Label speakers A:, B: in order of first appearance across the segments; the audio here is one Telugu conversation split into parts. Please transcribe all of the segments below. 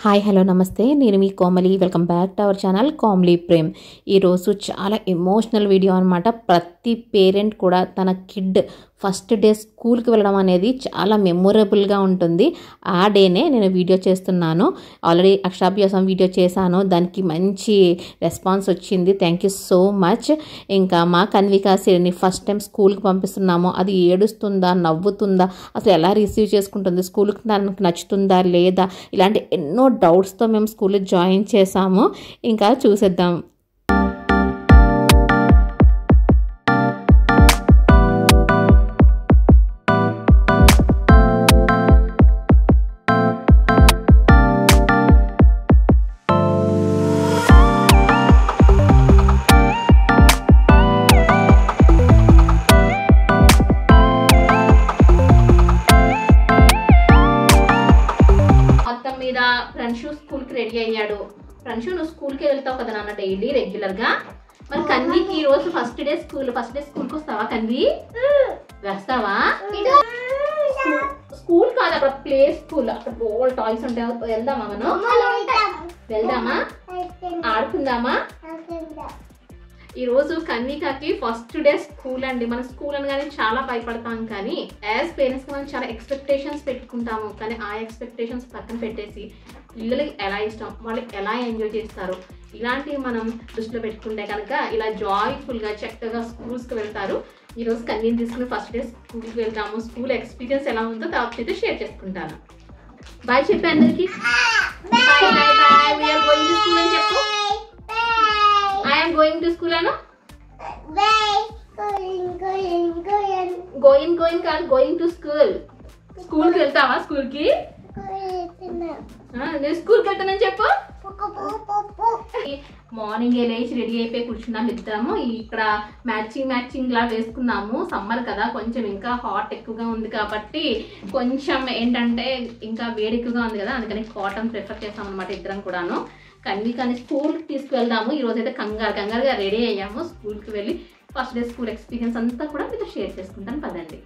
A: హాయ్ హలో నమస్తే నేను మీ Komali welcome back to our channel Komali Prem. ఈరోజు చాలా ఎమోషనల్ వీడియో అనమాట. ప్రతి పేరెంట్ కూడా తన కిడ్ ఫస్ట్ డే స్కూల్కి వెళ్ళడం అనేది చాలా మెమొరబుల్గా ఉంటుంది. ఆ డేనే నేను వీడియో చేస్తున్నాను. ఆల్రెడీ అక్షరాభ్యాసం వీడియో చేశాను, దానికి మంచి రెస్పాన్స్ వచ్చింది. Thank you so much. ఇంకా మా కన్వికాసిని ఫస్ట్ టైం స్కూల్కి పంపిస్తున్నాము. అది ఏడుస్తుందా, నవ్వుతుందా, అసలు ఎలా రిసీవ్ చేసుకుంటుంది, స్కూల్కి నాకు నచ్చుతుందా లేదా, ఇలాంటి ఎన్నో డౌట్స్తో మేము స్కూల్లో జాయిన్ చేసాము. ఇంకా చూసేద్దాం. ప్రణశు స్కూల్కి రెడీ అయ్యాడు. ప్రణశు, నువ్వు స్కూల్కి వెళ్తావు కదా నాన్న డైలీ రెగ్యులర్గా. మరి కన్వికి ఈ రోజు ఫస్ట్ డే స్కూల్కి వస్తావా? కన్వి వస్తావా? స్కూల్ కాదు, అక్కడ ప్లే స్కూల్, అక్కడ బోల్ టాయ్స్ ఉంటాయి. వెళ్దామా మనం? వెళ్దామా? ఆడుకుందామా? ఈరోజు కన్వికాకి ఫస్ట్ డే స్కూల్ అండి. మన స్కూల్ అనగానే చాలా భయపడతాం, కానీ యాజ్ పేరెంట్స్కి మనం చాలా ఎక్స్పెక్టేషన్స్ పెట్టుకుంటాము. కానీ ఆ ఎక్స్పెక్టేషన్స్ పక్కన పెట్టేసి పిల్లలకి ఎలా ఇష్టం, వాళ్ళు ఎలా ఎంజాయ్ చేస్తారు, ఇలాంటివి మనం దృష్టిలో పెట్టుకుంటే కనుక ఇలా జాయ్ఫుల్గా చక్కగా స్కూల్స్కి వెళ్తారు. ఈరోజు కన్వీని తీసుకుని ఫస్ట్ డే స్కూల్కి వెళ్తాము. స్కూల్ ఎక్స్పీరియన్స్ ఎలా ఉందో తర్వాత అయితే షేర్ చేసుకుంటాను. బాయ్ చెప్పి అందరికి. చెప్పు. I am going to school ano? Going కాదు, going to school. స్కూల్ కి వెళ్తావా? స్కూల్ కి నేను స్కూల్ కి వెళ్తానని చెప్పు. మార్నింగ్ లేచి రెడీ అయిపోయి కూర్చున్నాం ఇద్దరము. ఇక్కడ మ్యాచింగ్ లా వేసుకున్నాము. సమ్మర్ కదా, కొంచెం ఇంకా హాట్ ఎక్కువగా ఉంది కాబట్టి కొంచెం ఏంటంటే ఇంకా వేడి ఎక్కువగా ఉంది కదా, అందుకని కాటన్ ప్రిఫర్ చేస్తాం అనమాట ఇద్దరం కూడాను. కానీ స్కూల్కి తీసుకువెళ్దాము. ఈరోజు అయితే కంగారుగా రెడీ అయ్యాము. స్కూల్కి వెళ్ళి ఫస్ట్ డే స్కూల్ ఎక్స్పీరియన్స్ అంతా కూడా మీతో షేర్ చేసుకుంటాను, పదండి.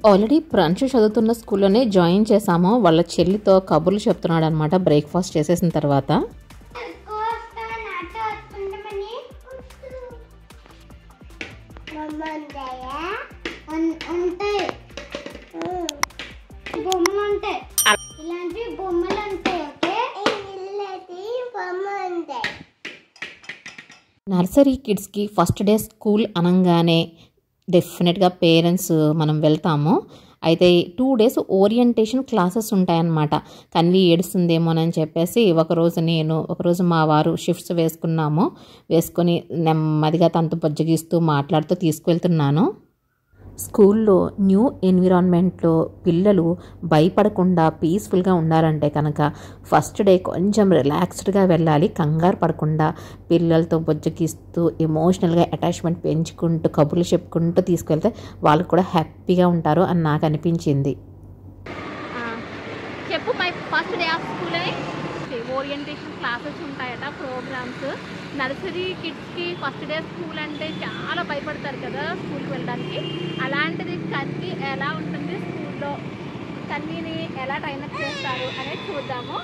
A: ఆల్రెడీ ప్రణశు చదువుతున్న స్కూల్లోనే జాయిన్ చేసాము. వాళ్ళ చెల్లితో కబుర్లు చెప్తున్నాడు అనమాట బ్రేక్ఫాస్ట్ చేసేసిన తర్వాత. నర్సరీ కిడ్స్కి ఫస్ట్ డే స్కూల్ అనగానే డెఫినెట్గా పేరెంట్స్ మనం వెళ్తాము. అయితే 2 days ఓరియంటేషన్ క్లాసెస్ ఉంటాయన్నమాట. కన్వి ఏడుస్తుందేమోనని చెప్పేసి ఒకరోజు మా వారు షిఫ్ట్స్ వేసుకొని నెమ్మదిగా తనతో బుజ్జగిస్తూ మాట్లాడుతూ తీసుకువెళ్తున్నాను. స్కూల్లో న్యూ ఎన్విరాన్మెంట్లో పిల్లలు భయపడకుండా పీస్ఫుల్గా ఉండాలంటే కనుక ఫస్ట్ డే కొంచెం రిలాక్స్డ్గా వెళ్ళాలి. కంగారు పడకుండా పిల్లలతో బుజ్జగిస్తూ ఎమోషనల్గా అటాచ్మెంట్ పెంచుకుంటూ కబుర్లు చెప్పుకుంటూ తీసుకెళ్తే వాళ్ళు కూడా హ్యాపీగా ఉంటారు అని నాకు అనిపించింది. చెప్పు, my first day of school orientation classes ఉంటాయట, ప్రోగ్రామ్స్. నర్సరీ కిడ్స్కి ఫస్ట్ డే స్కూల్ అంటే చాలా భయపడతారు కదా స్కూల్కి వెళ్ళడానికి. అలాంటిది కన్వి ఎలా ఉంటుంది స్కూల్లో, కన్విని ఎలా ట్రైనప్ చేస్తారు అనేది చూద్దాము.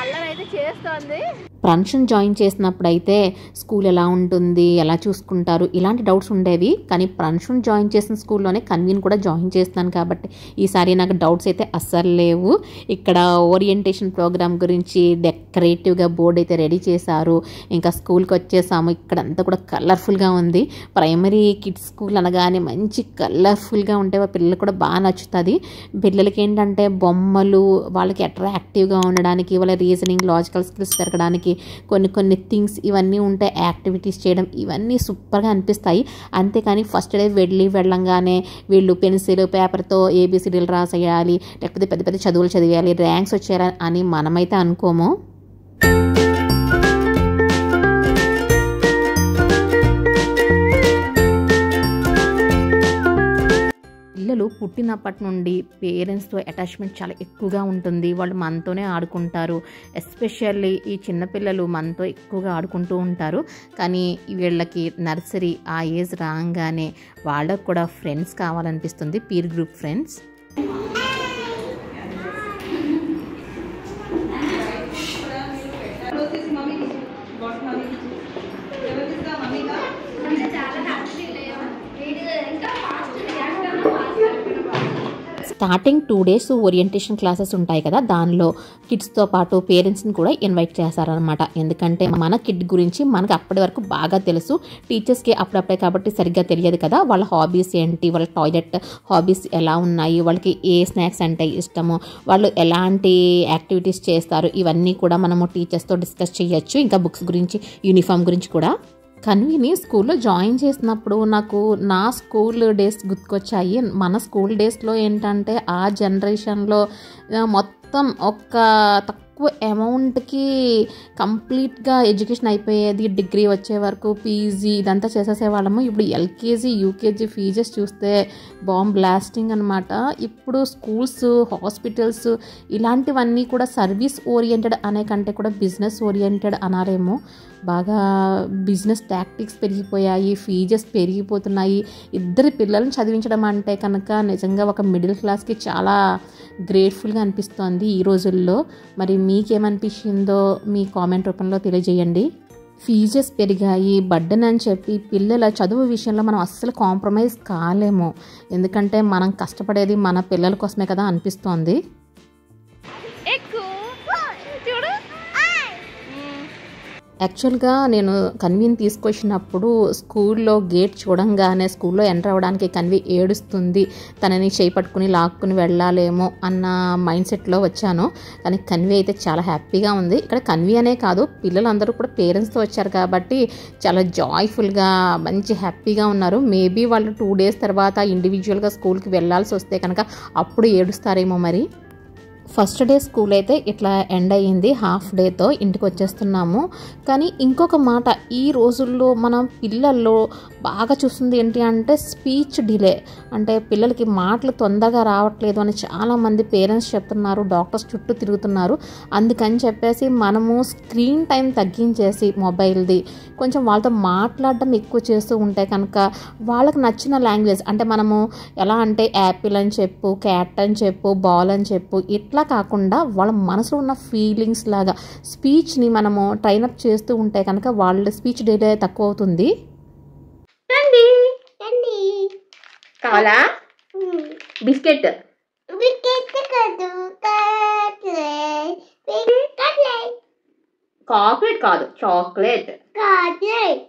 A: అల్లరి అయితే చేస్తోంది. ప్రణశుని జాయిన్ చేసినప్పుడు అయితే స్కూల్ ఎలా ఉంటుంది, ఎలా చూసుకుంటారు, ఇలాంటి డౌట్స్ ఉండేవి. కానీ ప్రణశుని జాయిన్ చేసిన స్కూల్లోనే కన్వీని కూడా జాయిన్ చేస్తున్నాను కాబట్టి ఈసారి నాకు డౌట్స్ అయితే అస్సలు లేవు. ఇక్కడ ఓరియంటేషన్ ప్రోగ్రామ్ గురించి డెకరేటివ్గా బోర్డు అయితే రెడీ చేశారు. ఇంకా స్కూల్కి వచ్చేసాము. ఇక్కడంతా కూడా కలర్ఫుల్గా ఉంది. ప్రైమరీ కిడ్స్ స్కూల్ అనగానే మంచి కలర్ఫుల్గా ఉంటే పిల్లలు కూడా బాగా నచ్చుతుంది. పిల్లలకి ఏంటంటే బొమ్మలు వాళ్ళకి అట్రాక్టివ్గా ఉండడానికి, వాళ్ళ రీజనింగ్ లాజికల్ స్కిల్స్ పెరగడానికి కొన్ని థింగ్స్ ఇవన్నీ ఉంటాయి. యాక్టివిటీస్ చేయడం ఇవన్నీ సూపర్గా అనిపిస్తాయి. అంతేకాని ఫస్ట్ డే వెళ్ళంగానే వీళ్ళు పెన్సిల్ పేపర్తో ఏబిసిడీలు రాసేయాలి, లేకపోతే పెద్ద పెద్ద చదువులు చదివేయాలి, ర్యాంక్స్ వచ్చేయాలి అని మనమైతే అనుకోము. పిల్లలు పుట్టినప్పటి నుండి పేరెంట్స్తో అటాచ్మెంట్ చాలా ఎక్కువగా ఉంటుంది. వాళ్ళు మనతోనే ఆడుకుంటారు. ఎస్పెషల్లీ ఈ చిన్నపిల్లలు మనతో ఎక్కువగా ఆడుకుంటూ ఉంటారు. కానీ వీళ్ళకి నర్సరీ ఆ ఏజ్ రాగానే వాళ్ళకు కూడా ఫ్రెండ్స్ కావాలనిపిస్తుంది, peer group friends.
B: Starting 2 days orientation classes ఉంటాయి కదా, దానిలో కిడ్స్తో పాటు పేరెంట్స్ని కూడా ఇన్వైట్ చేశారనమాట. ఎందుకంటే మన కిడ్ గురించి మనకు అప్పటి వరకు బాగా తెలుసు, టీచర్స్కి అప్పుడప్పుడే కాబట్టి సరిగ్గా తెలియదు కదా. వాళ్ళ హాబీస్ ఏంటి, వాళ్ళ టాయిలెట్ హాబీస్ ఎలా ఉన్నాయి, వాళ్ళకి ఏ స్నాక్స్ అంటే ఇష్టము, వాళ్ళు ఎలాంటి యాక్టివిటీస్ చేస్తారు, ఇవన్నీ కూడా మనము టీచర్స్తో డిస్కస్ చేయొచ్చు. ఇంకా బుక్స్ గురించి, యూనిఫామ్ గురించి కూడా. కన్వీని స్కూల్లో జాయిన్ చేసినప్పుడు నాకు నా స్కూల్ డేస్ గుర్తుకొచ్చాయి. మన స్కూల్ డేస్లో ఏంటంటే ఆ జనరేషన్లో మొత్తం ఒక తక్కువ అమౌంట్కి కంప్లీట్గా ఎడ్యుకేషన్ అయిపోయేది. డిగ్రీ వచ్చే వరకు పీజీ ఇదంతా చేసేసేవాళ్ళము. ఇప్పుడు ఎల్కేజీ యూకేజీ ఫీజెస్ చూస్తే బాంబ్ బ్లాస్టింగ్ అనమాట. ఇప్పుడు స్కూల్స్, హాస్పిటల్స్ ఇలాంటివన్నీ కూడా సర్వీస్ ఓరియంటెడ్ అనే కంటే కూడా బిజినెస్ ఓరియంటెడ్ అనాలేమో. బాగా బిజినెస్ టాక్టిక్స్ పెరిగిపోయాయి, ఫీజెస్ పెరిగిపోతున్నాయి. ఇద్దరు పిల్లల్ని చదివించడం అంటే కనుక నిజంగా ఒక మిడిల్ క్లాస్కి చాలా గ్రేట్ఫుల్గా అనిపిస్తోంది ఈ రోజుల్లో. మరి మీకేమనిపించిందో మీ కామెంట్ రూపంలో తెలియజేయండి. ఫీజెస్ పెరిగాయి, బర్డెన్ అని చెప్పి పిల్లల చదువు విషయంలో మనం అస్సలు కాంప్రమైజ్ కాలేము. ఎందుకంటే మనం కష్టపడేది మన పిల్లల కోసమే కదా అనిపిస్తోంది. యాక్చువల్గా నేను కన్వీని తీసుకొచ్చినప్పుడు స్కూల్లో గేట్ చూడంగానే స్కూల్లో ఎంటర్ అవ్వడానికి కన్వీ ఏడుస్తుంది, తనని చేయి పట్టుకుని లాక్కుని వెళ్ళాలేమో అన్న మైండ్ సెట్లో వచ్చాను. కానీ కన్వీ అయితే చాలా హ్యాపీగా ఉంది. ఇక్కడ కన్వీ అనే కాదు, పిల్లలందరూ కూడా పేరెంట్స్తో వచ్చారు కాబట్టి చాలా జాయ్ఫుల్గా మంచి హ్యాపీగా ఉన్నారు. మేబీ వాళ్ళు 2 days తర్వాత ఇండివిజువల్గా స్కూల్కి వెళ్ళాల్సి వస్తే కనుక అప్పుడు ఏడుస్తారేమో మరి. ఫస్ట్ డే స్కూల్ అయితే ఇట్లా ఎండ్ అయ్యింది, హాఫ్ డేతో ఇంటికి వచ్చేస్తున్నాము. కానీ ఇంకొక మాట, ఈ రోజుల్లో మనం పిల్లల్లో బాగా చూస్తుంది ఏంటి అంటే స్పీచ్ డిలే. అంటే పిల్లలకి మాటలు తొందరగా రావట్లేదు అని చాలామంది పేరెంట్స్ చెప్తున్నారు, డాక్టర్స్ చుట్టూ తిరుగుతున్నారు. అందుకని చెప్పేసి మనము స్క్రీన్ టైం తగ్గించేసి మొబైల్ది కొంచెం వాళ్ళతో మాట్లాడడం ఎక్కువ చేస్తూ ఉంటే కనుక వాళ్ళకి నచ్చిన లాంగ్వేజ్, అంటే మనము ఎలా అంటే యాపిల్ అని చెప్పు, క్యాట్ అని చెప్పు, బాల్ అని చెప్పు, ఇట్లా కాకుండా వాళ్ళ మనసులో ఉన్న ఫీలింగ్స్ లాగా స్పీచ్ని మనము ట్రైనప్ చేస్తూ ఉంటే కనుక వాళ్ళ స్పీచ్ డిలే తక్కువ అవుతుంది. కావాలా బిస్కెట్? చాక్లెట్ కాదు, చాక్లెట్. Chocolate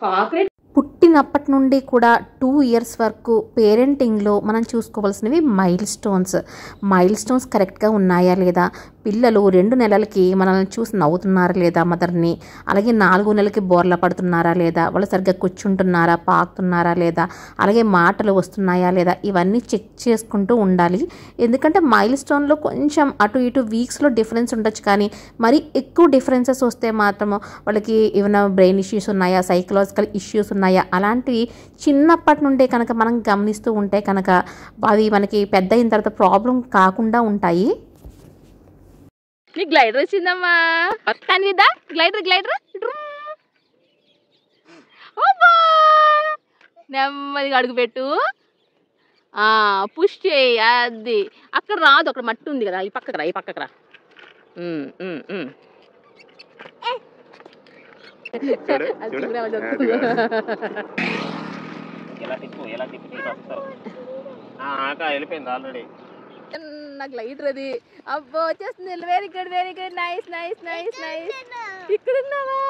B: chocolate. పుట్టినప్పటి నుండి కూడా 2 years వరకు పేరెంటింగ్లో మనం చూసుకోవాల్సినవి మైల్ స్టోన్స్ కరెక్ట్గా ఉన్నాయా లేదా, పిల్లలు 2 నెలలకి మనల్ని చూసి నవ్వుతున్నారా లేదా మదర్ని, అలాగే 4 నెలలకి బోర్ల పడుతున్నారా లేదా, వాళ్ళు సరిగ్గా కూర్చుంటున్నారా, పాకుతున్నారా లేదా, అలాగే మాటలు వస్తున్నాయా లేదా, ఇవన్నీ చెక్ చేసుకుంటూ ఉండాలి. ఎందుకంటే మైల్ స్టోన్లో కొంచెం అటు ఇటు వీక్స్లో డిఫరెన్స్ ఉండొచ్చు, కానీ మరి ఎక్కువ డిఫరెన్సెస్ వస్తే మాత్రము వాళ్ళకి ఏమైనా బ్రెయిన్ ఇష్యూస్ ఉన్నాయా, సైకలాజికల్ ఇష్యూస్ ఉన్నాయా, అలాంటివి చిన్నప్పటి నుండే కనుక మనం గమనిస్తూ ఉంటే కనుక అవి మనకి పెద్ద అయిన తర్వాత ప్రాబ్లం కాకుండా ఉంటాయి.
A: నీకు గ్లైడర్ వచ్చిందమ్మా, కనివిద్దా గ్లైడర్. నెమ్మదిగా అడుగు పెట్టు, పుష్ చేయి. అది అక్కడ రాదు, అక్కడ మట్టి ఉంది కదా, ఈ పక్కకు రా. నాకు గ్లైడర్ అది అబ్బో వచ్చేస్తుంది. Very good nice. ఇక్కడ ఉన్నావా?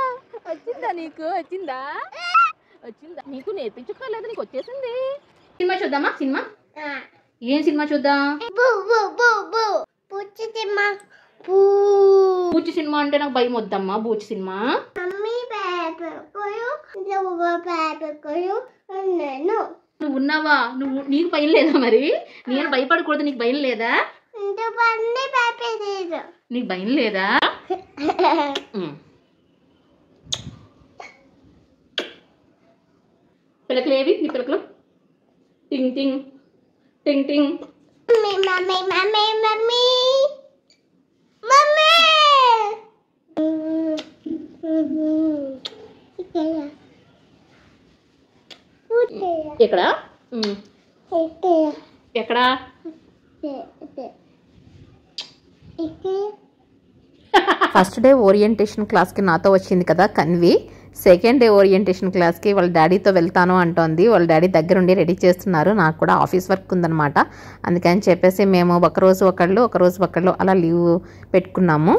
A: వచ్చిందా నీకు నేర్పించుకోలేదు, నీకు వచ్చేసింది. సినిమా చూద్దామా? ఏం సినిమా చూద్దాం? బూచి సినిమా అంటే నాకు భయం వద్దమ్మా. బూచి సినిమా నువ్వు ఉన్నావా? నీకు భయం లేదా? మరి నేను భయపడకూడదు, నీకు భయం లేదా? నీకు భయం లేదా? పిల్లకలు ఏవి నీ పిల్లకలు? టింగ్ టింగ్ టింగ్ టింగ్. ఎక్కడ ఎక్కడ?
B: ఫస్ట్ డే ఓరియంటేషన్ క్లాస్కి నాతో వచ్చింది కదా కన్వి. సెకండ్ డే ఓరియంటేషన్ క్లాస్కి వాళ్ళ డాడీతో వెళ్తాను అంటోంది. వాళ్ళ డాడీ దగ్గరుండి రెడీ చేస్తున్నారు. నాకు కూడా ఆఫీస్ వర్క్ ఉందన్నమాట. అందుకని చెప్పేసి మేము ఒకరోజు ఒకళ్ళు అలా లీవ్ పెట్టుకున్నాము.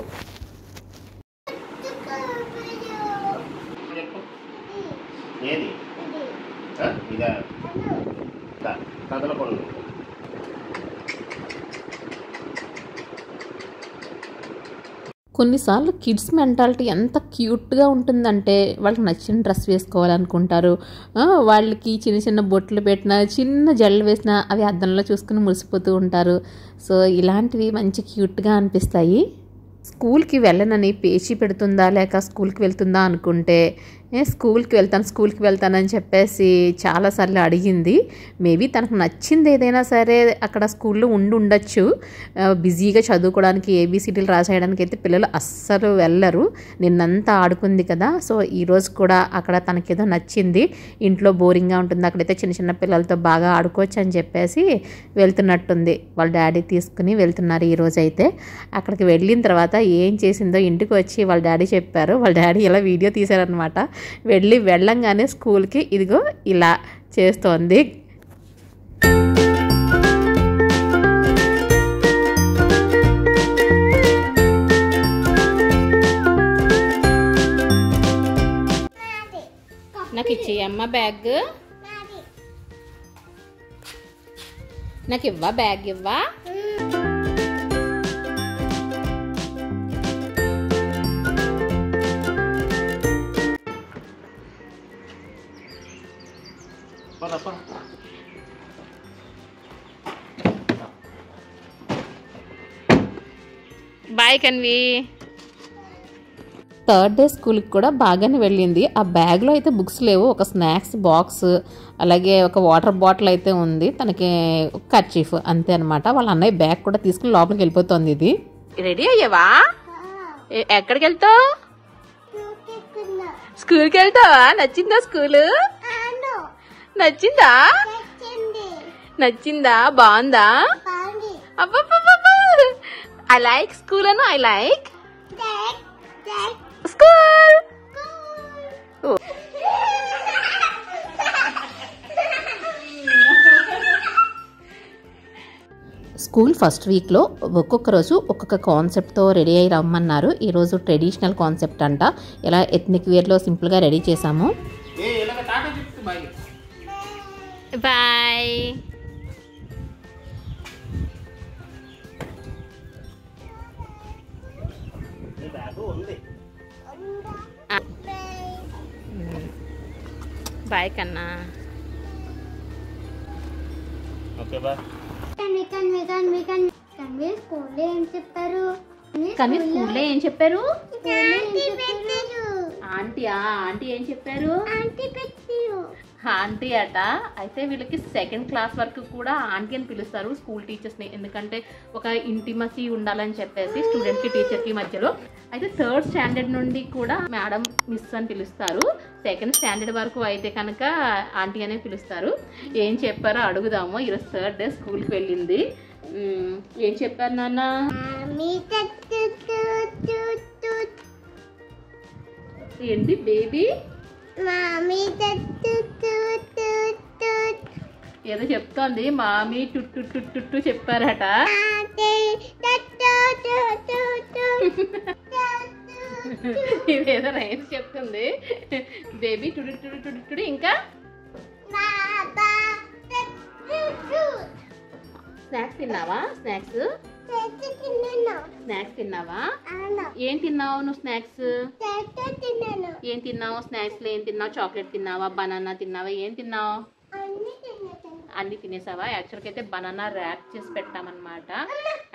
B: కొన్నిసార్లు కిడ్స్ మెంటాలిటీ ఎంత క్యూట్గా ఉంటుందంటే వాళ్ళకి నచ్చిన డ్రెస్ వేసుకోవాలనుకుంటారు. వాళ్ళకి చిన్న చిన్న బొట్లు పెట్టినా చిన్న జడలు వేసినా అవి అద్దంలో చూసుకుని మురిసిపోతూ ఉంటారు. సో ఇలాంటివి మంచి క్యూట్గా అనిపిస్తాయి. స్కూల్కి వెళ్ళనని పేచీ పెడుతుందా లేక స్కూల్కి వెళ్తుందా అనుకుంటే స్కూల్కి వెళ్తానని చెప్పేసి చాలాసార్లు అడిగింది. మేబీ తనకు నచ్చింది ఏదైనా సరే అక్కడ స్కూల్లో ఉండొచ్చు. బిజీగా చదువుకోవడానికి ఏబీసీడీలు రాసేయడానికి అయితే పిల్లలు అస్సలు వెళ్ళరు. నిన్నంతా ఆడుకుంది కదా, సో ఈరోజు కూడా అక్కడ తనకేదో నచ్చింది. ఇంట్లో బోరింగ్గా ఉంటుంది, అక్కడైతే చిన్న చిన్న పిల్లలతో బాగా ఆడుకోవచ్చు అని చెప్పేసి వెళ్తున్నట్టుంది. వాళ్ళ డాడీ తీసుకుని వెళ్తున్నారు ఈరోజు అయితే. అక్కడికి వెళ్ళిన తర్వాత ఏం చేసిందో ఇంటికి వచ్చి వాళ్ళ డాడీ చెప్పారు. వాళ్ళ డాడీ ఇలా వీడియో తీశారనమాట. వెళ్ళంగానే స్కూల్కి ఇదిగో ఇలా చేస్తోంది. నాకు ఇచ్చేయమ్మ బ్యాగ్, నాకు ఇవ్వా బ్యాగ్ ఇవ్వా. బాయ్ కన్వి. థర్డ్ డే స్కూల్కి కూడా బాగానే వెళ్ళింది. ఆ బ్యాగ్లో అయితే బుక్స్ లేవు, ఒక స్నాక్స్ బాక్స్ అలాగే ఒక వాటర్ బాటిల్ అయితే ఉంది. తనకి ఒక కర్చీఫ్ అంతే అనమాట. వాళ్ళ అన్నయ్య బ్యాగ్ కూడా తీసుకుని లోపలికి వెళ్ళిపోతుంది. ఇది రెడీ అయ్యావా? ఎక్కడికి వెళ్తావు? స్కూల్కి వెళ్తావా? నచ్చిందా స్కూల్? నచ్చిందా? బాగుందా? I like school and I like school. School first వీక్లో ఒక్కొక్క రోజు ఒక్కొక్క కాన్సెప్ట్తో రెడీ అయ్యి రమ్మన్నారు. ఈరోజు ట్రెడిషనల్ కాన్సెప్ట్ అంట. ఇలా ఎథ్నిక్ వేర్లో సింపుల్గా రెడీ చేసాము. బాయ్. బాయ్ కన్నా.
C: Okay bye.
A: కానీ స్కూల్లో ఏం చెప్పారు? ఆంటీయా? ఆంటీ ఏం చెప్పారు? ఆంటీ అట. అయితే వీళ్ళకి సెకండ్ క్లాస్ వరకు కూడా ఆంటీ అని పిలుస్తారు స్కూల్ టీచర్స్ని. ఎందుకంటే ఒక ఇంటిమసీ ఉండాలని చెప్పేసి స్టూడెంట్కి టీచర్కి మధ్యలో. అయితే థర్డ్ స్టాండర్డ్ నుండి కూడా మేడం మిస్ అని పిలుస్తారు. సెకండ్ స్టాండర్డ్ వరకు అయితే కనుక ఆంటీ అనే పిలుస్తారు. ఏం చెప్పారో అడుగుదాము. ఈరోజు థర్డ్ డే స్కూల్కి వెళ్ళింది. ఏం చెప్పారు నాన్న? ఏంటి బేబీ? ఏదో చెప్తోంది. మామీ టుట్టు టుట్టు చెప్పారట. ఇదేదో రైస్ చెప్తుంది. Baby to-do to-do to-do to-do. ఇంకా స్నాక్స్ తిన్నావా? స్నాక్స్ తిన్నావా? ఏం తిన్నావు నువ్వు? స్నాక్స్ ఏం తిన్నావు? స్నాక్స్ లో ఏం తిన్నావు? చాక్లెట్ తిన్నావా? బనానా తిన్నావా? ఏం తిన్నావు? అన్ని తినేసావా? యాక్చువల్గా అయితే బనానా ర్యాప్ చేసి పెట్టామన్నమాట.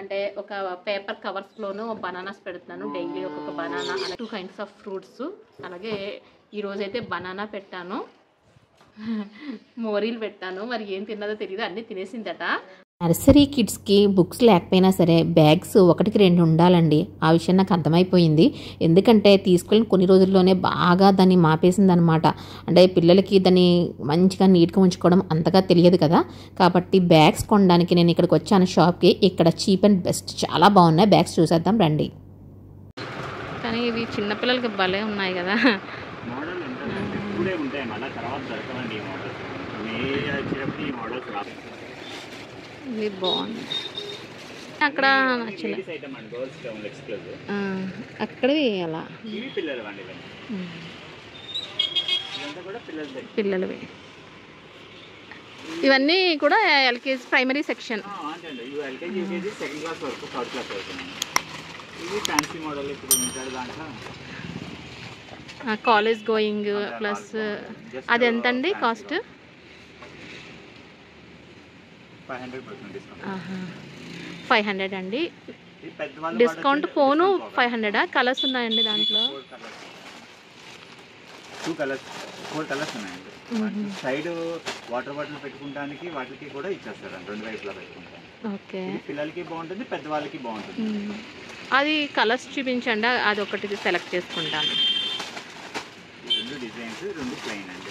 A: అంటే ఒక పేపర్ కవర్స్ లోను బనానాస్ పెడుతున్నాను. డైలీ ఒక్కొక్క బనానా, 2 kinds ఆఫ్ ఫ్రూట్స్. అలాగే ఈరోజైతే బనానా పెట్టాను, మోరీలు పెట్టాను. మరి ఏం తిన్నదో తెలియదు, అన్నీ తినేసిందట.
B: నర్సరీ కిడ్స్కి బుక్స్ లేకపోయినా సరే బ్యాగ్స్ 1కి 2 ఉండాలండి. ఆ విషయం నాకు అర్థమైపోయింది. ఎందుకంటే తీసుకెళ్ళిన కొన్ని రోజుల్లోనే బాగా దాన్ని మాపేసిందనమాట. అంటే పిల్లలకి దాన్ని మంచిగా నీట్గా ఉంచుకోవడం అంతగా తెలియదు కదా. కాబట్టి బ్యాగ్స్ కొనడానికి నేను ఇక్కడికి వచ్చాను షాప్కి. ఇక్కడ చీప్ అండ్ బెస్ట్ చాలా బాగున్నాయి. బ్యాగ్స్ చూసేద్దాం రండి.
A: కానీ ఇవి చిన్నపిల్లలకి భలే ఉన్నాయి కదా.
C: మోడల్ ఎంత ఇప్పుడే ఉంటాయి, మళ్ళీ తర్వాత దొరకవండి ఈ మోడల్స్. మే వచ్చేటప్పుడు ఈ మోడల్స్ రావు.
B: ఇది బాగుంది. అక్కడ
C: లేడీస్ ఐటమ్ అండి, గర్ల్స్ ఓన్లీ ఎక్స్క్లూజివ్.
B: అక్కడవి అలా
C: ఇవి పిల్లలు అండి, ఇదంతా కూడా
B: పిల్లలవి. ఇవన్నీ కూడా ఎల్కేజీ ప్రైమరీ సెక్షన్.
C: అండి ఇవి ఎల్కేజీ యూకేజీ సెకండ్ క్లాస్ వరకు, థర్డ్ క్లాస్ వరకు. ఇవి ఫ్యాన్సీ మోడల్ ఇప్పుడు ఉంటారు దాంట్లో.
B: కాలేజ్ గోయింగ్ ప్లస్ అది ఎంత అండి కాస్ట్? 500 అండి. Discount phone 500. కలర్స్ ఉన్నాయండి దాంట్లో?
C: 4 కలర్స్ ఉన్నాయండి. సైడ్ వాటర్ బాటిల్ పెట్టుకోవడానికి వాటికి కూడా ఇచ్చేస్తారు, 2 వైపులా పెట్టుకుంటాం.
B: ఓకే,
C: పిల్లలకి బాగుంటుంది, పెద్దవాళ్ళకి బాగుంటుంది.
B: అది కలర్స్ చూపించండి, అది ఒకటి సెలెక్ట్ చేసుకుంటాను.
C: 2 డిజైన్స్, 2 ప్లెయిన్ అండి.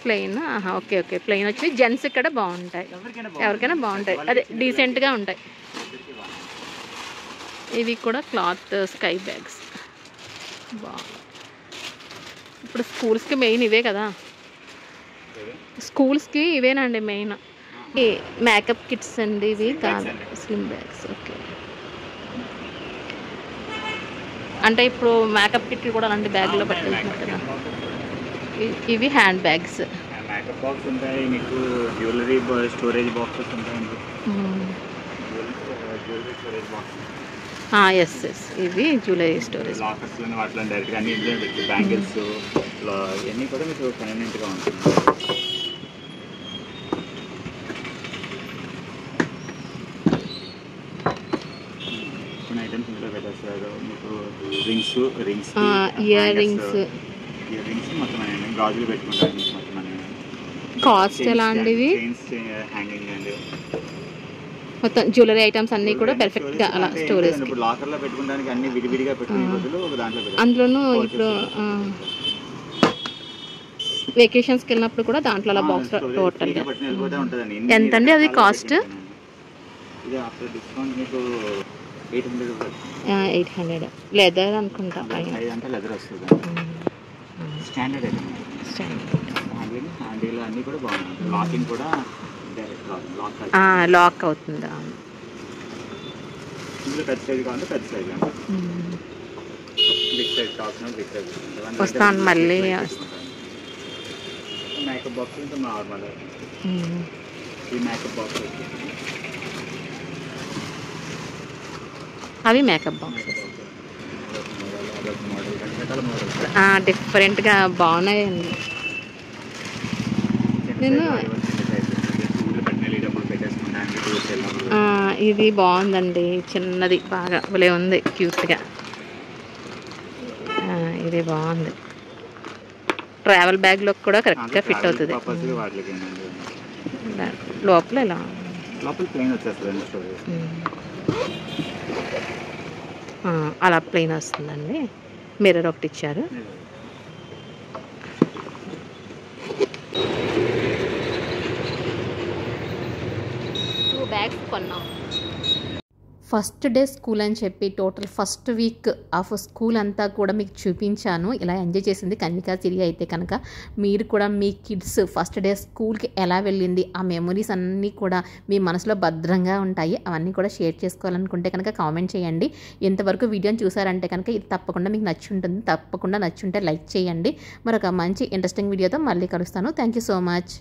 B: Plain, okay okay. ప్లెయిన్ వచ్చి జెంట్స్ ఇక్కడ బాగుంటాయి, ఎవరికైనా బాగుంటాయి, అదే డీసెంట్గా ఉంటాయి. ఇవి కూడా క్లాత్ స్కై బ్యాగ్స్ బాగుంది. ఇప్పుడు స్కూల్స్కి మెయిన్ ఇవే కదా, స్కూల్స్కి ఇవేనండి మెయిన్. మేకప్ కిట్స్ అండి ఇవి కాదు, స్లిమ్ బ్యాగ్స్. ఓకే, అంటే ఇప్పుడు మేకప్ కిట్ కూడా అలాంటి బ్యాగ్లో పెట్టేసినట్టుగా. ఇవి హ్యాండ్ బ్యాగ్స్.
C: మేకప్ బాక్స్ ఉంటాయి మీకు, జ్యువెలరీ స్టోరేజ్ బాక్సెస్ ఉంటాయండి. Jewellery storage box.
B: Yes yes, ఇవి జ్యువెలరీ స్టోరేజ్.
C: లాకర్స్లో వాటిలో డైరెక్ట్గా అన్ని ఇంట్లో పెట్టి బ్యాంగిల్స్ ఇవన్నీ కూడా మీకు కన్వీనియంట్గా ఉంటుంది. కొన్ని ఐటమ్స్ ఇంట్లో పెట్టేస్తారు మీకు. రింగ్స్
B: ఇయర్ రింగ్స్
C: మొత్తం అన్నీ, గాజులు పెట్టుకుంటారు మొత్తం అన్నీ.
B: కాస్ట్ ఎలా అండి ఇవి?
C: హ్యాంగింగ్ అండి,
B: మొత్తం జ్యువెలరీ ఐటమ్స్ అన్నీ కూడా పర్ఫెక్ట్గా అలా స్టోరేజ్.
C: ఇప్పుడు లాకర్లో పెట్టుకోవడానికి అన్ని విడివిడిగా పెట్టుకునే బదులు ఒక దాంట్లో
B: అందులోనూ ఇప్పుడు వెకేషన్స్కి వెళ్ళినప్పుడు కూడా దాంట్లో అలా బాక్స్ టోటల్గా. ఎంతండి అది కాస్ట్?
C: ఇది ఆఫ్టర్ డిస్కౌంట్ మీకు
B: 800. లెదర్ అనుకుంటా,
C: అంటే లెదర్ వస్తుంది. స్టాండర్డ్ ఐటమ్, హ్యాండిల్ అన్నీ కూడా బాగున్నాయి. లాకింగ్ కూడా
B: లాక్ అవుతుందా?
C: ఇందులో పెద్ద సైజ్ కావాలంటే పెద్ద సైజ్, బిగ్ సైజ్ కావాల్సిన బిగ్ సైజ్.
B: వస్తాను మళ్ళీ.
C: మేకప్ బాక్స్ ఇంకా నార్మల్. ఈ మేకప్ బాక్స్
B: అవి మేకప్ బాక్సెస్ డిఫరెంట్గా బాగున్నాయండి. నేను ఇది బాగుందండి, చిన్నది బాగా భలే ఉంది, క్యూట్గా. ఇది బాగుంది, ట్రావెల్ బ్యాగ్లో కూడా కరెక్ట్గా ఫిట్ అవుతుంది. లోపల ఇలా అలా ప్లెయిన్ వస్తుందండి. మిర్రర్ ఒకటి ఇచ్చారు. బ్యాగ్స్ కొన్నాం. ఫస్ట్ డే స్కూల్ అని చెప్పి total first week off school అంతా కూడా మీకు చూపించాను. ఇలా ఎంజాయ్ చేసింది కన్వికా సిరి. అయితే కనుక మీరు కూడా మీ కిడ్స్ ఫస్ట్ డే స్కూల్కి ఎలా వెళ్ళింది, ఆ మెమరీస్ అన్నీ కూడా మీ మనసులో భద్రంగా ఉంటాయి. అవన్నీ కూడా షేర్ చేసుకోవాలనుకుంటే కనుక కామెంట్ చేయండి. ఎంతవరకు వీడియోని చూసారంటే కనుక ఇది తప్పకుండా మీకు నచ్చుంటుంది. తప్పకుండా నచ్చుంటే లైక్ చేయండి. మరొక మంచి ఇంట్రెస్టింగ్ వీడియోతో మళ్ళీ కలుస్తాను. Thank you so much.